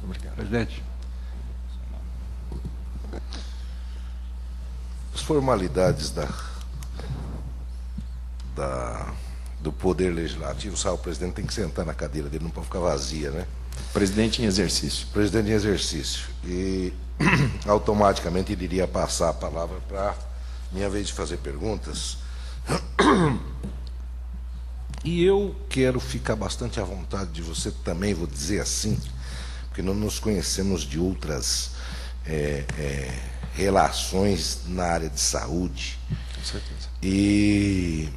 Obrigado. Presidente. As formalidades do Poder Legislativo, sabe, o presidente tem que sentar na cadeira dele, não pode ficar vazia, né? Presidente em exercício. Presidente em exercício. E automaticamente ele iria passar a palavra para minha vez de fazer perguntas. E eu quero ficar bastante à vontade de você também, vou dizer assim, porque não nos conhecemos de outras relações na área de saúde. Com certeza. E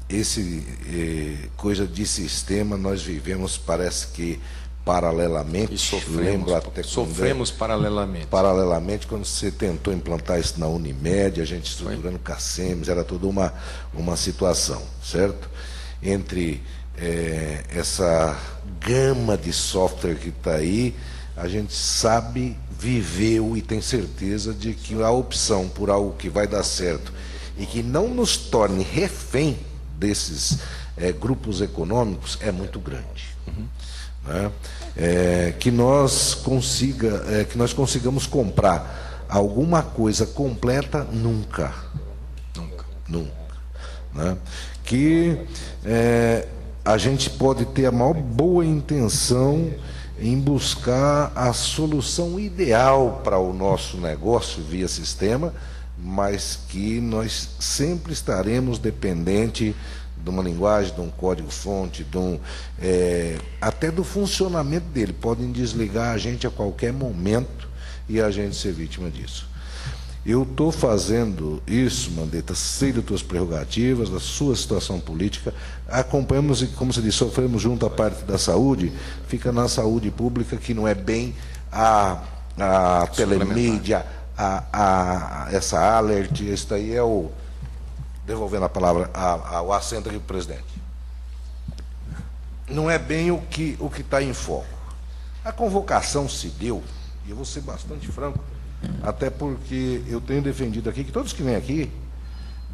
esse coisa de sistema nós vivemos, parece que paralelamente. E sofremos, lembro até sofremos paralelamente. Paralelamente, quando você tentou implantar isso na Unimed, a gente estruturando CACEMES, era toda uma situação, certo? Entre essa gama de software que está aí, a gente sabe, viveu e tem certeza de que a opção por algo que vai dar certo e que não nos torne refém desses grupos econômicos é muito grande. Né? Que nós consigamos comprar alguma coisa completa, nunca. Né? Que a gente pode ter a maior boa intenção em buscar a solução ideal para o nosso negócio via sistema, mas que nós sempre estaremos dependentes de uma linguagem, de um código-fonte, até do funcionamento dele. Podem desligar a gente a qualquer momento e a gente ser vítima disso. Eu estou fazendo isso, Mandetta, sei das tuas prerrogativas, da sua situação política, acompanhamos e, como você disse, sofremos junto à parte da saúde, fica na saúde pública, que não é bem a telemídia, essa alert, esse daí é o... Devolvendo a palavra ao assento aqui do presidente. Não é bem o que está em foco. A convocação se deu, e eu vou ser bastante franco, até porque eu tenho defendido aqui que todos que vêm aqui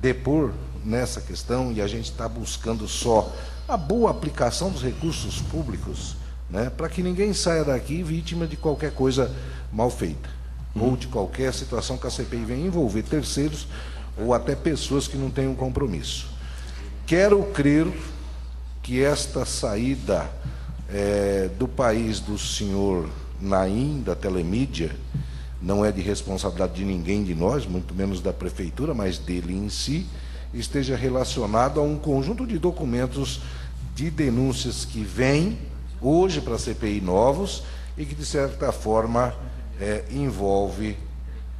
depor nessa questão, e a gente está buscando só a boa aplicação dos recursos públicos, né, para que ninguém saia daqui vítima de qualquer coisa mal feita, ou de qualquer situação que a CPI venha envolver terceiros, ou até pessoas que não têm um compromisso. Quero crer que esta saída do país do senhor Naim, da telemídia, não é de responsabilidade de ninguém de nós, muito menos da prefeitura, mas dele em si, esteja relacionado a um conjunto de documentos de denúncias que vêm hoje para a CPI novos e que, de certa forma, envolve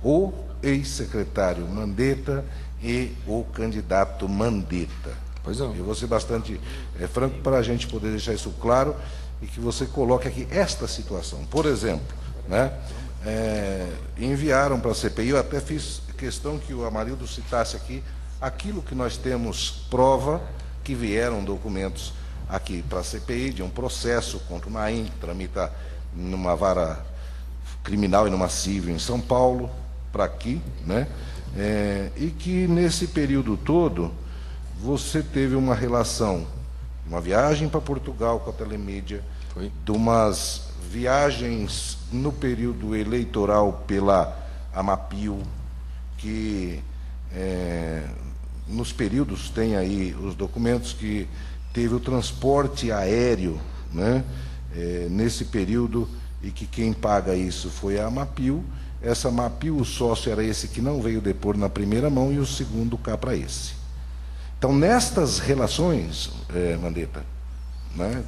o ex-secretário Mandetta e o candidato Mandetta. Pois não. Eu vou ser bastante franco para a gente poder deixar isso claro e que você coloque aqui esta situação. Por exemplo, né, enviaram para a CPI, eu até fiz questão que o Amarildo citasse aqui, aquilo que nós temos prova que vieram documentos aqui para a CPI de um processo contra o Naim, que tramita numa vara criminal e numa civil em São Paulo, para aqui, né? E que nesse período todo você teve uma relação, uma viagem para Portugal com a telemídia, de umas viagens no período eleitoral pela Amapio, que nos períodos tem aí os documentos que teve o transporte aéreo, né, nesse período, e que quem paga isso foi a Amapio. Essa Amapio, o sócio era esse que não veio depor na primeira mão e o segundo cá para esse. Então, nestas relações, Mandetta, né,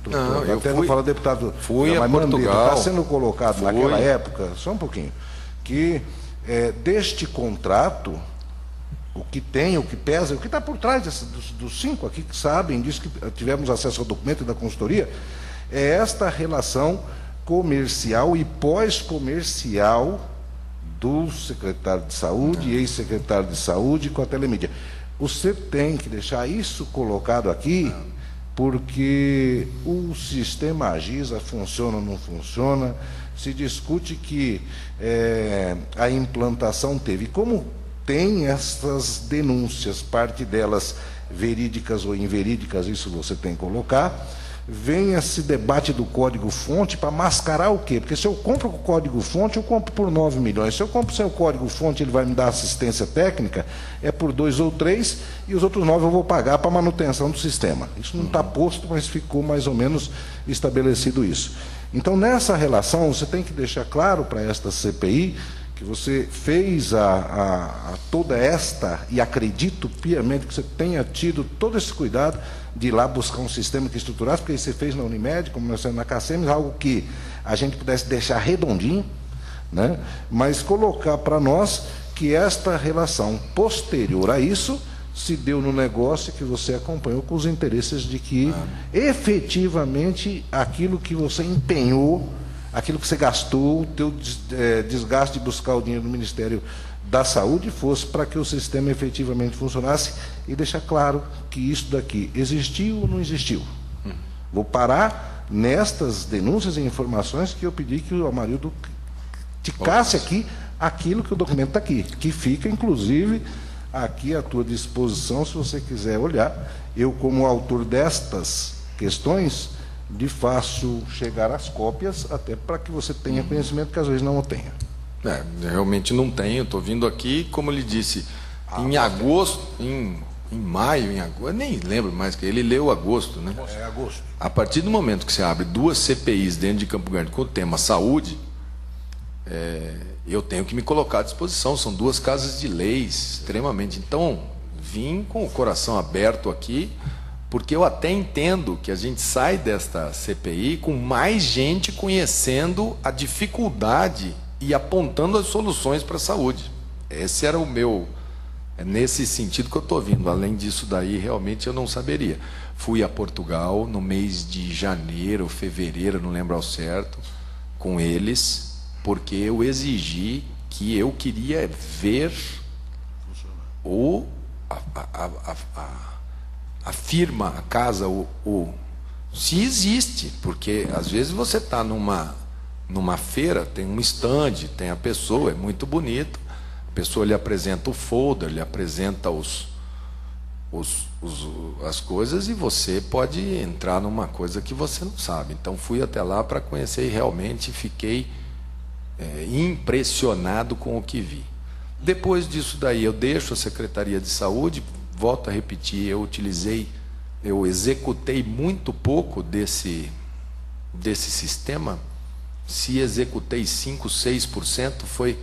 vou falar deputado, fui a Portugal, está sendo colocado naquela época, só um pouquinho, que deste contrato, o que tem, o que pesa, o que está por trás dos 5 aqui que sabem disso, que tivemos acesso ao documento da consultoria, é esta relação comercial e pós-comercial do secretário de saúde e ex-secretário de saúde com a telemídia. Você tem que deixar isso colocado aqui, porque o sistema Agisa funciona ou não funciona, se discute que a implantação teve. Como tem essas denúncias, parte delas verídicas ou inverídicas, isso você tem que colocar, vem esse debate do código-fonte para mascarar o quê? Porque se eu compro com o código-fonte, eu compro por 9 milhões. Se eu compro sem o código-fonte, ele vai me dar assistência técnica, é por 2 ou 3, e os outros 9 eu vou pagar para manutenção do sistema. Isso não está posto, mas ficou mais ou menos estabelecido isso. Então, nessa relação, você tem que deixar claro para esta CPI que você fez a toda esta, e acredito piamente que você tenha tido todo esse cuidado de ir lá buscar um sistema que estruturasse, porque você fez na Unimed, como nós fizemos na CACEMES, algo que a gente pudesse deixar redondinho, né? Mas colocar para nós que esta relação posterior a isso se deu no negócio que você acompanhou com os interesses de que efetivamente aquilo que você empenhou, aquilo que você gastou, o teu desgaste de buscar o dinheiro do Ministério da Saúde fosse para que o sistema efetivamente funcionasse, e deixar claro que isso daqui existiu ou não existiu. Vou parar nestas denúncias e informações que eu pedi que o Amarildo ticasse aqui aquilo que o documento está aqui, que fica, inclusive, aqui à tua disposição, se você quiser olhar. Eu, como autor destas questões, lhe faço chegar as cópias, até para que você tenha conhecimento, que às vezes não o tenha. Realmente não tenho. Estou vindo aqui, como ele disse, em agosto, em maio, em agosto, eu nem lembro mais, que ele leu agosto, né? É agosto. A partir do momento que você abre 2 CPIs dentro de Campo Grande com o tema saúde, eu tenho que me colocar à disposição. São 2 casas de leis, extremamente. Então, vim com o coração aberto aqui, porque eu até entendo que a gente sai desta CPI com mais gente conhecendo a dificuldade e apontando as soluções para a saúde. Esse era o meu... É nesse sentido que eu estou vindo. Além disso daí, realmente eu não saberia. Fui a Portugal no mês de janeiro, fevereiro, não lembro ao certo, com eles, porque eu exigi que eu queria ver a firma, a casa, se existe, porque às vezes você está numa feira, tem um stand, tem a pessoa, é muito bonito, a pessoa lhe apresenta o folder, lhe apresenta as coisas, e você pode entrar numa coisa que você não sabe. Então fui até lá para conhecer e realmente fiquei impressionado com o que vi. Depois disso daí eu deixo a Secretaria de Saúde, volto a repetir, eu executei muito pouco desse sistema. Se executei 5%, 6%, foi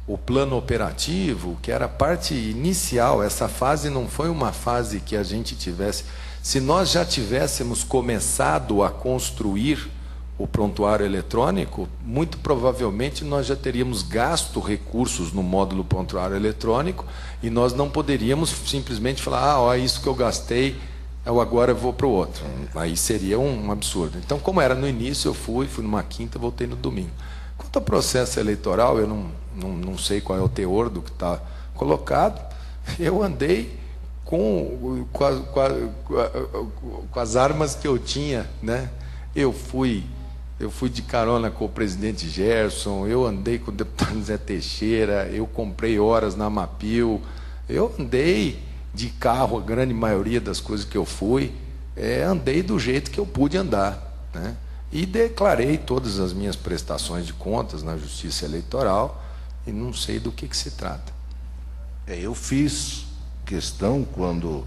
o plano operativo, que era a parte inicial. Essa fase não foi uma fase que a gente tivesse... Se nós já tivéssemos começado a construir o prontuário eletrônico, muito provavelmente nós já teríamos gasto recursos no módulo prontuário eletrônico, e nós não poderíamos simplesmente falar, ó, isso que eu gastei, agora eu vou para o outro. Aí seria um absurdo. Então, como era no início, eu fui numa quinta, voltei no domingo. Quanto ao processo eleitoral, eu não sei qual é o teor do que está colocado. Eu andei com as armas que eu tinha, né? Eu fui de carona com o presidente Gerson, eu andei com o deputado Zé Teixeira, eu comprei horas na Mapil, eu andei de carro, a grande maioria das coisas que eu fui, andei do jeito que eu pude andar, né? E declarei todas as minhas prestações de contas na Justiça Eleitoral, e não sei do que se trata. Eu fiz questão, quando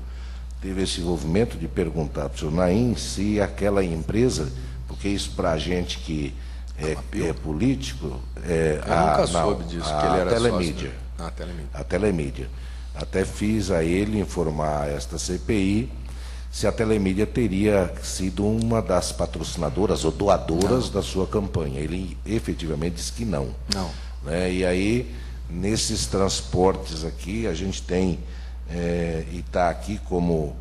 teve esse envolvimento, de perguntar para o senhor Naim se aquela empresa, porque isso para a gente que é político... eu nunca soube disso, que ele era Telemídia. Sócio, né? A Telemídia. Até fiz a ele informar esta CPI se a Telemídia teria sido uma das patrocinadoras ou doadoras da sua campanha. Ele efetivamente disse que não. Não. Né? E aí, nesses transportes aqui, a gente tem, e está aqui como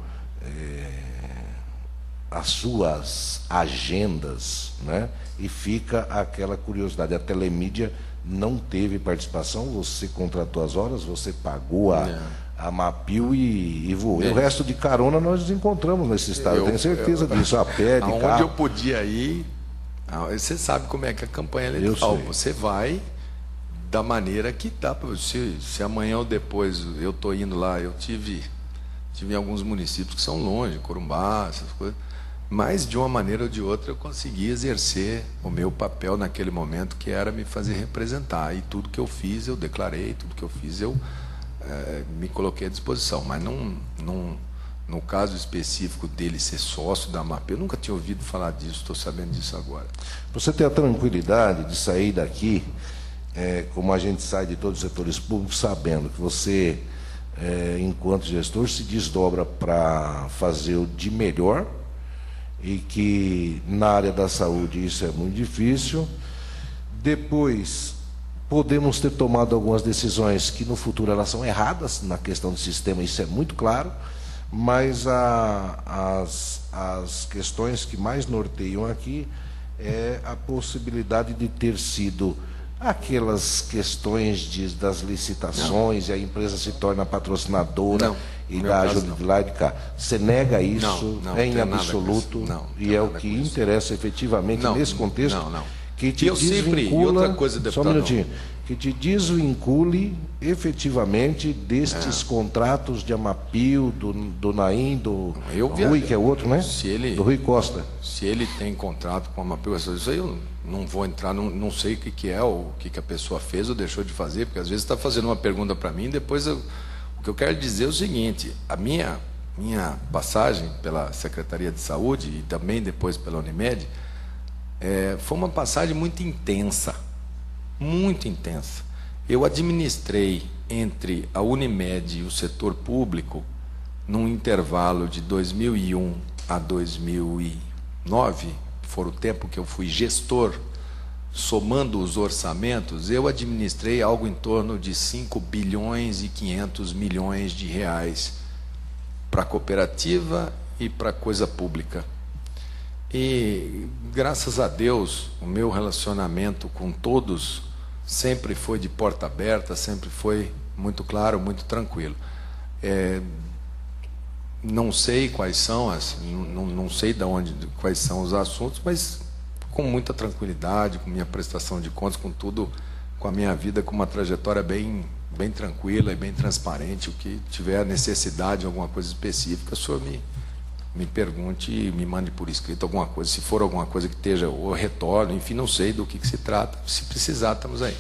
as suas agendas, né? E fica aquela curiosidade. A Telemídia não teve participação, você contratou as horas, você pagou a Mapil e voou. O resto de carona nós nos encontramos nesse estado, eu tenho certeza disso, a pé, de aonde carro. eu podia ir, você sabe como é que é a campanha eleitoral. Você vai da maneira que dá para você. Se amanhã ou depois eu estou indo lá, eu tive em alguns municípios que são longe, Corumbá, essas coisas. Mas, de uma maneira ou de outra, eu consegui exercer o meu papel naquele momento, que era me fazer representar. E tudo que eu fiz, eu declarei, tudo que eu fiz, eu me coloquei à disposição. Mas no caso específico dele ser sócio da AMAP, eu nunca tinha ouvido falar disso, estou sabendo disso agora. Você tem a tranquilidade de sair daqui, como a gente sai de todos os setores públicos, sabendo que você, enquanto gestor, se desdobra para fazer o de melhor, e que na área da saúde isso é muito difícil. Depois, podemos ter tomado algumas decisões que no futuro elas são erradas na questão do sistema, isso é muito claro, mas as questões que mais norteiam aqui é a possibilidade de ter sido aquelas questões das licitações, e a empresa se torna patrocinadora e dá ajuda de lá e de cá. Você nega isso, em absoluto, e é o que interessa efetivamente nesse contexto, que te desvincula, outra coisa, deputado, só um minutinho, que te desvincule efetivamente destes contratos de Amapio, do Naim, do Rui, que é outro, né? Do Rui Costa. Se ele tem contrato com a Amapio, isso aí eu não vou entrar, não sei o que é, o que a pessoa fez ou deixou de fazer, porque às vezes está fazendo uma pergunta para mim, depois o que eu quero dizer é o seguinte: a minha passagem pela Secretaria de Saúde e também depois pela Unimed foi uma passagem muito intensa, muito intensa. Eu administrei entre a Unimed e o setor público, num intervalo de 2001 a 2009, for o tempo que eu fui gestor, somando os orçamentos, eu administrei algo em torno de 5 bilhões e 500 milhões de reais para a cooperativa e para a coisa pública. E, graças a Deus, o meu relacionamento com todos sempre foi de porta aberta, sempre foi muito claro, muito tranquilo. Não sei quais são não sei quais são os assuntos, mas com muita tranquilidade, com minha prestação de contas, com tudo, com a minha vida, com uma trajetória bem tranquila e bem transparente. O que tiver necessidade de alguma coisa específica, o senhor me pergunte e me mande por escrito alguma coisa. Se for alguma coisa que esteja, ou retorno, enfim, não sei do que se trata. Se precisar, estamos aí.